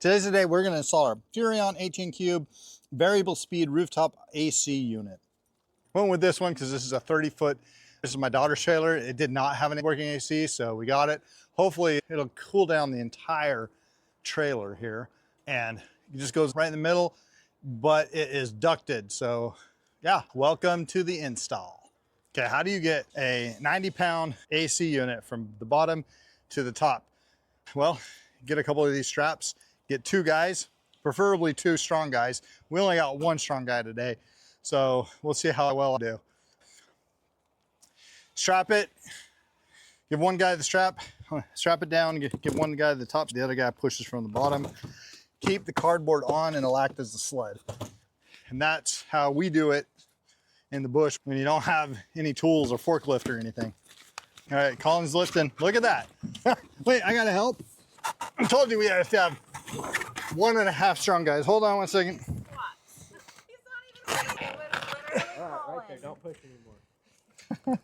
Today's the day we're going to install our Furrion 18 Cube variable speed rooftop AC unit. Went with this one because this is a 30-foot. This is my daughter's trailer. It did not have any working AC, so we got it. Hopefully it'll cool down the entire trailer here, and it just goes right in the middle, but it is ducted. So yeah, welcome to the install. Okay, how do you get a 90-pound AC unit from the bottom to the top? Well, get a couple of these straps, get two guys, preferably two strong guys. We only got one strong guy today, so we'll see how well I do. Strap it, give one guy the strap it down, give one guy the top, the other guy pushes from the bottom. Keep the cardboard on and it'll act as the sled. And that's how we do it in the bush when you don't have any tools or forklift or anything. All right, Colin's lifting. Look at that. Wait, I gotta help. I told you we have to have 1.5 strong guys. Hold on one second. What? He's not even right there, don't push anymore.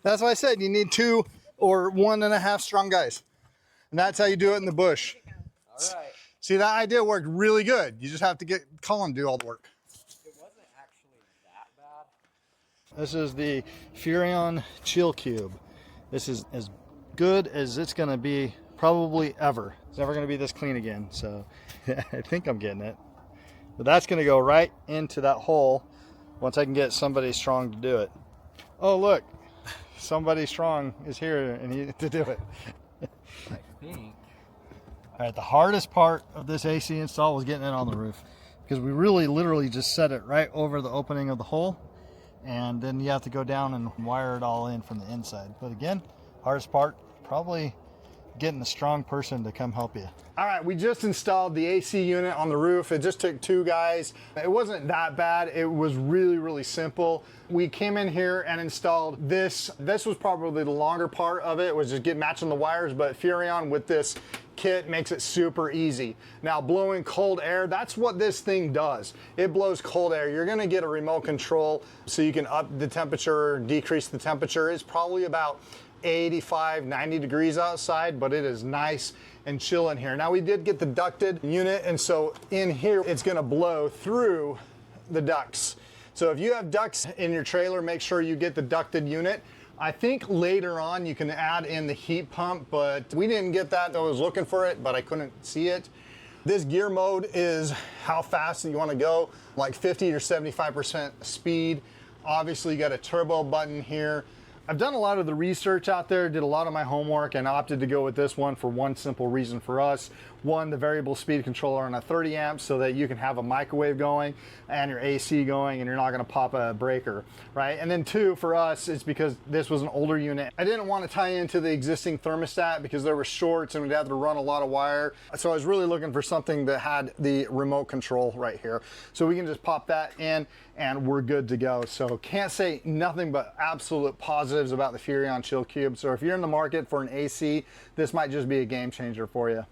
That's why I said you need 2 or 1.5 strong guys. And that's how you do it in the bush. All right. See, that idea worked really good. You just have to get Colin to do all the work. It wasn't actually that bad. This is the Furrion Chill Cube. This is as good as it's gonna be probably ever. It's never gonna be this clean again. So I think I'm getting it. But that's gonna go right into that hole once I can get somebody strong to do it. Oh, look, somebody strong is here and he to do it. I think. All right, the hardest part of this AC install was getting it on the roof because we really literally just set it right over the opening of the hole, and then you have to go down and wire it all in from the inside. But again, hardest part, probably getting a strong person to come help you. All right, we just installed the AC unit on the roof. It just took 2 guys. It wasn't that bad. It was really, really simple. We came in here and installed this. This was probably the longer part of it, was just matching the wires, but Furrion with this kit makes it super easy. Now, blowing cold air, that's what this thing does. It blows cold air. You're gonna get a remote control so you can up the temperature, decrease the temperature. It's probably about 85, 90 degrees outside, but it is nice and chill in here. Now, we did get the ducted unit, and so in here, it's gonna blow through the ducts. So if you have ducts in your trailer, make sure you get the ducted unit. I think later on you can add in the heat pump, but we didn't get that. I was looking for it, but I couldn't see it. This gear mode is how fast you wanna go, like 50 or 75% speed. Obviously, you got a turbo button here. I've done a lot of the research out there, did a lot of my homework, and opted to go with this one for one simple reason for us. One, the variable speed controller on a 30 amps so that you can have a microwave going and your AC going and you're not gonna pop a breaker, right? And then 2, for us, it's because this was an older unit. I didn't want to tie into the existing thermostat because there were shorts and we'd have to run a lot of wire. So I was really looking for something that had the remote control right here. So we can just pop that in and we're good to go. So can't say nothing but absolute positives about the Furrion Chill Cube. So if you're in the market for an AC, this might just be a game changer for you.